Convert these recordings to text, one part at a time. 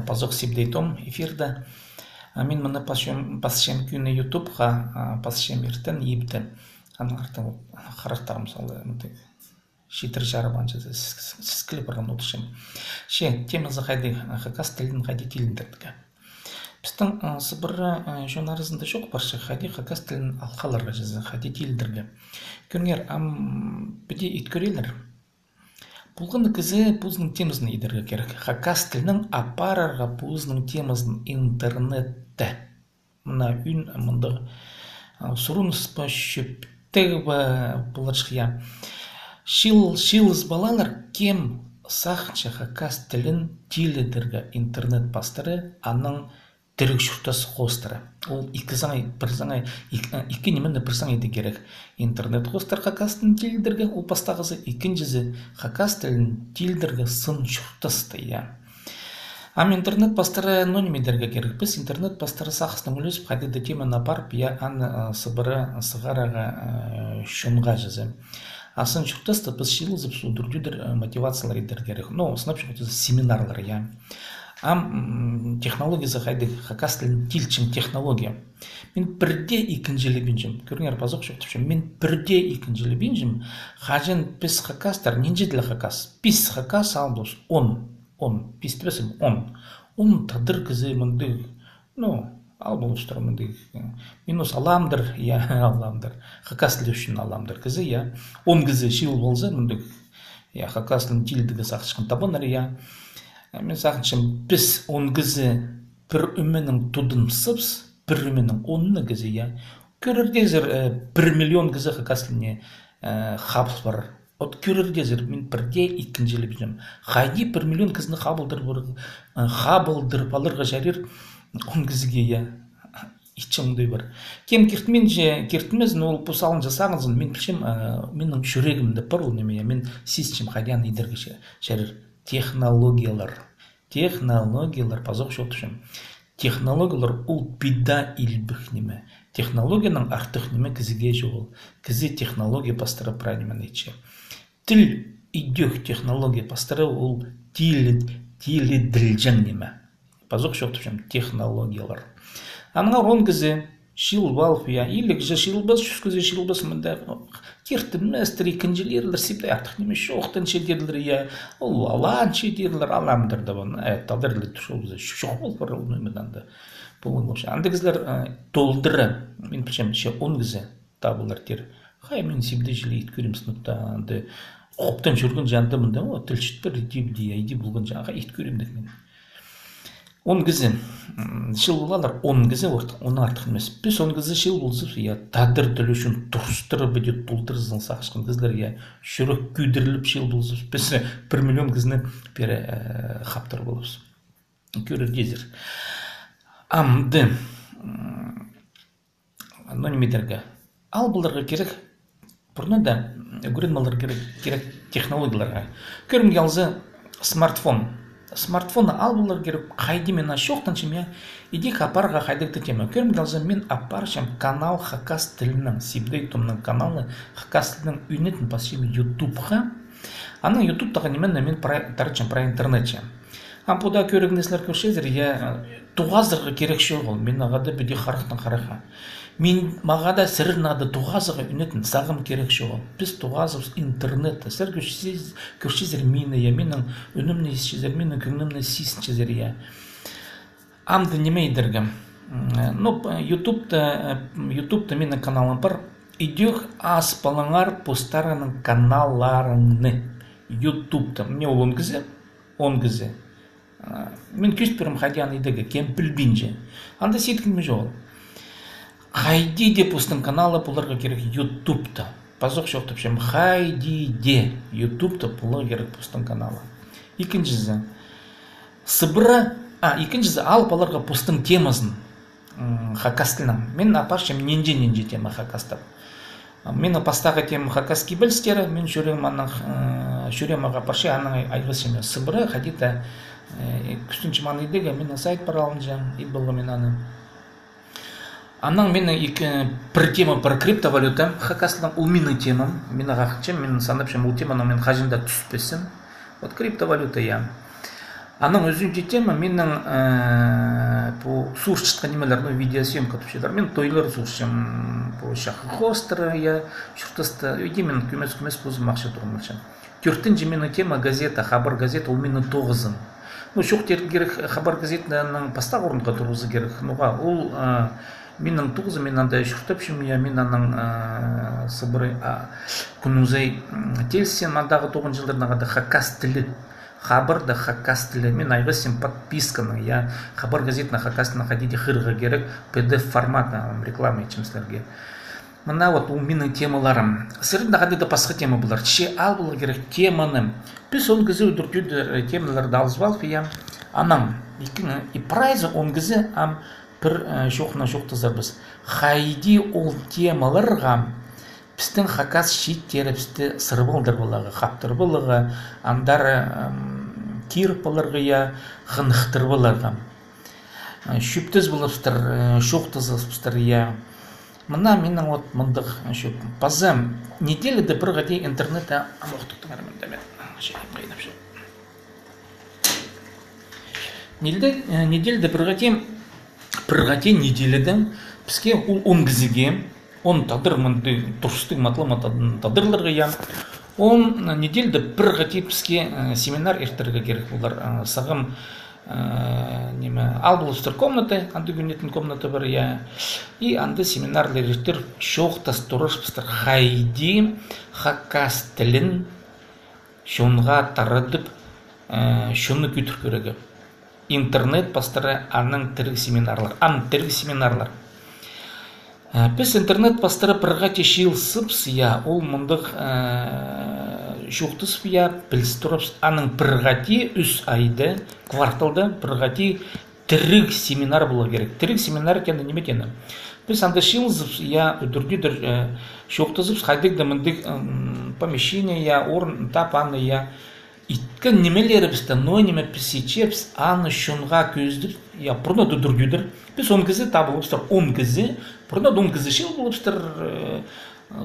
Позок сибдейтом эфирда. Мен мына пасшем күні ютубқа пасшем ертен ебді. Анартын қарақтарым солы шитір жарып анча сіскілі бірін отыршым. Темазы қайды хакас тілін қайды теліндірдігі. Біздің сыбыры жонарызында жоқ баршы қайды хакас тілін алқаларға жазы қайды теліндіргі. Көріңер, біде иткөрелер. Бұлғыны кізі бұзының темізін едіргі керек. Хакас тілінің апарарға бұзының темізін интернетті. Мұна үн мұнды сұрыныс ба шөптігі ба бұлыршқия. Шилыз балалар кем сақынша хакас тілін теледіргі интернет бастыры аның түрік шұртасы қостыры. Ол екі немінді бір саңайды керек. Интернет қостыр хакас тілін теледіргі, ол бастағызы екіншізі хакас тілін теледіргі сын шұртасты. Интернет бастыры немедерге керек. Біз интернет бастыры сақысының үлесіп қадеді темін апарып, аны сыбыры сығараға шынға жазы. Асын шұртасты біз шилызып судырдудыр мотивациялар едер керек. Сынап шұртасы семинарлар. Технологиясы қайды хакас тілін тілчің технология. Мен бірде екіншілі бенжім. Көріңер базық шөктіпшім. Мен бірде екіншілі бенжім. Қажен піс хакастар, ненже ділі хакас. Піс хакас албыз 10. Пісті бәсім 10. 10 тадыр кізі мұнды. Албыз тұр мұнды. Минус аламдыр, аламдыр. Хакас тілі үшін аламдыр кізі, 10 кізі шил болзы мұнды. Хакас тілін тілдігі сақшықын табыныр, Мен сақыншым, біз 10 кізі бір үменің тұдын сыпс, бір үменің 10-ны кізі, Көрірдезір 1 миллион кізі хакас тіліне қабыл бар. Көрірдезір мен бірде екіншілі бізім. Қайди 1 миллион кізіні қабылдырып алырға жарыр 10 кізіге, итчіңдей бар. Кем кертімен кертімезін ол бұсалын жасағынзын, мен білшім, менің жүрегімді бір ол неме, мен сесчім қайдиян едерге жарыр. Технологиялар, позық шоқтышым. Технологиялар ол бида илбіх неме. Технологияның артық неме кізіге жоғыл. Кізі технология бастыры правильмен етші. Тіл идех технология бастыры ол тілі ділжен неме. Позық шоқтышым, технологиялар. Аныңа он кізі шилбал, илік жа шилбас, жүз кізі шилбас мұнда кертімместір, екіншілерлер септі артық немес жоқтан шедерлер, ол алан шедерлер, аламдырды бұны, талдырлы тұшылды, шоқ бол бар ол нөмеданды. Анды кізлер толдыры, мен білшем, 10 кізі табылар тер. Қай мен сепді жылы ет көрем сыныпта, қоптан жүрген жанды мұнда, тілшіт бір иди болған жанға ет көремдік мен. 10 кізі, шыл болалар 10 кізі оны артық емес. Біз 10 кізі шыл болсып, тадыр тілі үшін тұрыстыры бөде тұлдырызын сақшқан кізлер, жүрек күйдіріліп шыл болсып, біз 1 миллион кізіні бері қаптыр болыпыз. Көрір дезір. Амды, немедерге, ал бұлдарға керек, бұрына да көрінмалар керек технологияларға. Көрімге алзы смартфон. Смартфоны албылар керек қайды мен ашоқтан шым, идек апарға қайдықты тема. Көрім қалзы мен апаршым канал хакас тілінің, сибдей томның каналы хакас тілінің үйнетін пасшым ютубқа. Аның ютубтаға немен мен тарычым про интернетче. Бұда көрігінесілер көршезір, туғаздырғы керек шоғыл, мен ағады бүде қарықтың қараға. Мен мағада сірірнады туғазыға үнетін сағым керек шоғыл. Біз туғазыз интернетті, сәр көршезір мені, менің үнімні есшезір, менің күнімні сесіншезір. Амды немейдіргі. Ютубта менің каналым бар. Идех аз балаңар постарының каналарыңны. Ютубта. Мне ол 10 кізі, 10 кізі. Мен көстірім қадиян едігі, кем білбінже. Анда сеткінме жоғыл. Хайди де пустың каналы бұларға керек ютубта. Пазық шоқтыпшым, хайди де ютубта бұларға керек пустың каналы. Екіншізі, екіншізі алып аларға пустың темасын хакастылынан. Мен апаршым ненже тема хакастап. Мен пастағы тема хакаски білістері, мен жүрем апаршы аның айғысым. Сыбыры қадита күстінші маны едігі, мен сайт бар алынжам, ет болғы мен аны. Анның мені бір тема, бір криптовалюта хакастылан, ол менің темам. Мен ағақчым, мен санапшым, ол теманы мен қажында түспесім. Вот криптовалюта, Аның өзүнчө тема менің по сурчатка немелер, ну видеосъемка тупчудар. Мен тойлар сурчам по шаххостер я шуртаста именно күмес бузмакчы турмачам. Төртүнчү менің тема газета, хабар газета, ол менің тоғызым. Ну шук керек хабар газетаның пастак орынга турузу керек. Нуга ол менің тоғызым мен андай шуртапчым я мен аның сыбыры күнүзей телсен мандагы 9 жылдарда хакас тили хабар да хакас тили мен айгысым подписканы я хабар газетына хакас находите хырга керек PDF форматна реклама ичимсилерге. Мына вот у менің темаларым. Сырында кандайда башка тема булар. Че ал булу керек теманы. Біз он гызе өдүртүдүр темаларды алып алып я анам и прайзы он гызе ам бір шоқна шоқтызарбыз. Хайди ол темаларға біздің хакас шиттері бізді сырбылдыр бұлығы, қаптыр бұлығы, андары киріп бұлырғы я ғынықтыр бұлығы. Шүптіз бұлыптыр, шоқтызыптыр я. Мына менің вот мұндық шөп. Базам неделеде бір ғади интернетті амоқтықтың армында мен. Неделеде бір ғади неделеде бізге он гізеге он тадырмынды тұрсты матлы тадырларға я. Он неделеде бір ғади бізге семинар ертерге керек болар. Сағым албылыстыр комнаты, анды күнетін комнаты бар я. И анды семинарлар ертер шоқтас тұрышпыстыр хайди хакас тілін шонға тарадып шоны күтір көрегі. Интернет пастыры аның тіргі семинарлар. Біз интернет пастыры бірға тешил сыпс я, ол мұндық шоқтысып я, білсі тұрыпс, аның бірғати үс айды, кварталда бірғати тірік семинар болу керек. Тірік семинар кенді неметені. Біз анда шилзып я, үдірдідір шоқтысып, қайдық мындық помещение я, орын тап аны я, иткен немелері бізді, но неме пісечепс, аны шонға көздір, я, бұрна дүдірдідір. Біз он кізі табылыпстыр, он кізі, бұрна он кізі шил болыпстыр,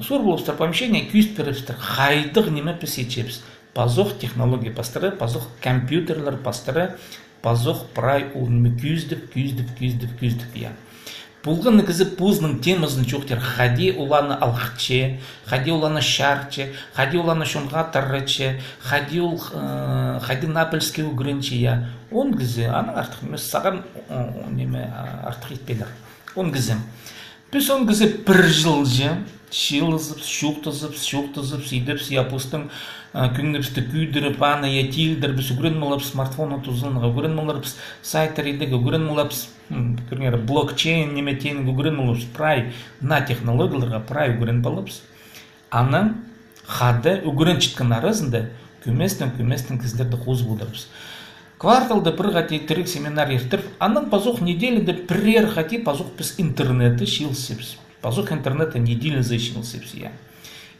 сур болыпстыр, помещение күйіст беріпстір, қайдық неме пісечепс. Пазох технология пастыры, пазох компьютерлер пастыры, пазох прай олныме күйіздіп, я. Бұлғын кізі пұзның темазын чоқтер, хади уланы алғыче, хади уланы шарче, хади уланы шонға тарраче, хади напольский угрынче, я. Он кізі, аны артық емес, саған артық етпелер. Он кізі. Біз он кізі бір жыл же, шилызып, шоқтызып, сейдіпс, япыстың күнгіпсті күйдіріп, аны етилдір, біз үгірін мұлапс, смартфоны тұзылыға үгірін мұлапс, сайтар едігі үгірін мұлапс, блокчейн неметейін үгірін мұлапс, прай на технологияларға прай үгірін болапс. Аны қады үгірін чіткін арызында көместің кізлерді қоз бұлдарпс. Кварталда бір ғати тірік семинар ертір, аның пазуқ неделінде бірер ғати пазуқ біз интернеті шилсепс. Пазуқ интернеті неделі шилсепс, я.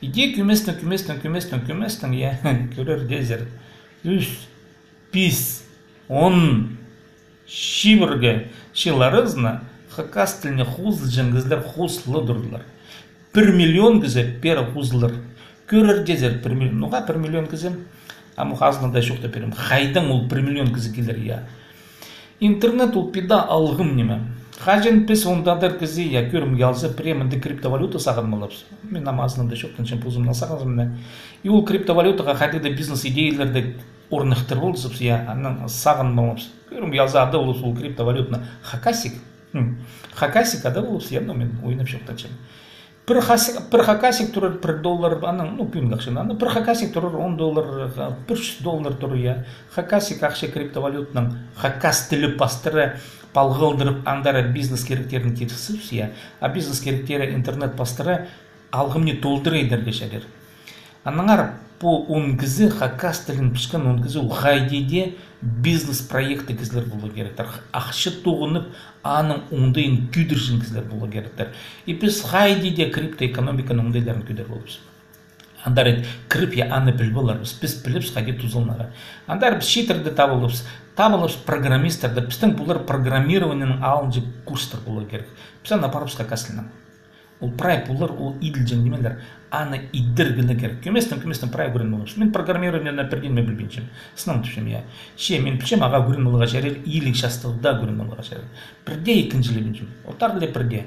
Иде күместің, я, көрер дезер. Үс, пис, он, шибірге, шиларызна, хакас тіліне хуз жыңғызлар хузлы дұрдылар. 1 миллион кізі пері хузлар. Көрер дезер 1 миллион. Нұға 1 миллион кізі? Аму хазында шоқта берем. Хайдан ол 1 миллион кізі келер, я. Интернет ол пида алғым неме. Хажен пес ондадыр кізі, я көрім ялзы премінді криптовалюта саған малапс. Мен намазында шоқтан чем пузымна сағазымна. И ол криптовалютаға қадеда бизнес идеяларды орнықтыр болдысыпс, я саған малапс. Көрім ялзы ады олыс ол криптовалютна хакасик. Хакасик ады олыс, я мен ойнап шоқтан чем. Бір хакасик тұрыр $1, аның, күн қақшын, бір хакасик тұрыр $10, $100 тұрыр, я. Хакасик ақшы криптовалютның хакас тілі пастыры палғылдырып, андары бизнес керектерін кетісіпс, я. А бизнес керектері интернет пастыры алғымне толдыры едерге шәдер. Аныңар, по он кізі хакас тілін пішкен он кізі ғайдеде бизнес проекты кізлер болу керектер. Ақшы тоғынып, аның ондайын күйдіршін кізлер болу керектер. И біз ғайдеде криптоэкономиканың ондайларын күйдер болуыз. Андар ет, кіріп я аны біл боларбыз, біз біліпс ғайде тұзылнаға. Андар біз шетерді табылыпс программистерді, біздің бұлар программированың алынжы курстар болу керек. Біз ана парыбысқа кәсілінен. Ол прай бұлар, ол иділ жән демелер. аны иддергіні керек. Көместен прай көрін болғаншы. Мен программирование перден мен білбеншім. Сынам түшім, я. Мен білшім, аға көрін болға жарел, ийлік шастығыда көрін болға жарел. Бірде екіншілі беншім. Отарлы бірде.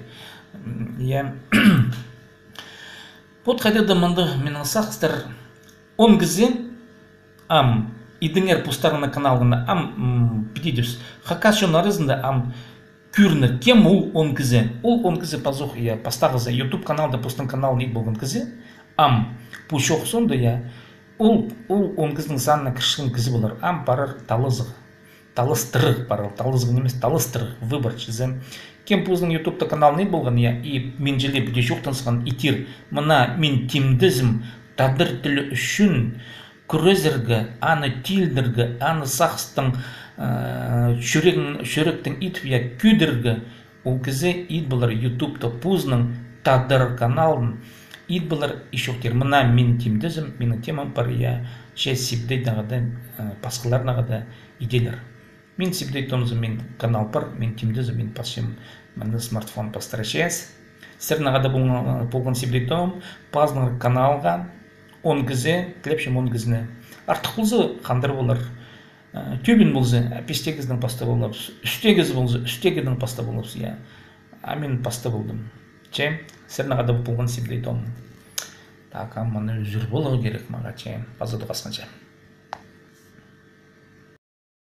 Я. Вот қайда да манды менің сақыстар 10 кізе, идіңер пустарына каналғына, педидерс, хакашон арызында, күрінір, кем ол 10 кізе? Ол 10 кізе пазух, я, пастағыза, YouTube каналда пустын канал не болған кізе, пушоқ сонда, я, ол 10 кіздің санына кіршін кізе болар, парар талызық, талыстырық, парал, талызығын емес, талыстырық, выбор чізем. Кем пуздың YouTube канал не болған, я, и мен желе бүде жоқтансыған итир, мына мен тимдізім, тадыр тілі үшін, күрезіргі, аны тилдіргі, аны сақстың, шөректің итвия күдіргі, ол кізе ит болар YouTube-та пуздың тадыр каналын, ит болар ишоқтер, мына мен тимдізім, менің темам бар, я, шәс сипдей дағады, пасқыларнағады иделер. Мен сипдей томзы, мен канал бар, мен тимдізім, мен пасшым, менің смартфон пастырашес. Сірнағада болған сипдей том, пазның каналға, 10 кізе, тілепшім 10 кізіне. Артық болзы, қандар болар. Төбін болзы, пестегіздің паста болап, үстегіз болзы, үстегіздің паста болап, я. Мен паста болдым. Че, сірнағада болған сипдей том. Так, маны үзір болу керек маға, че, пазады қасқанша.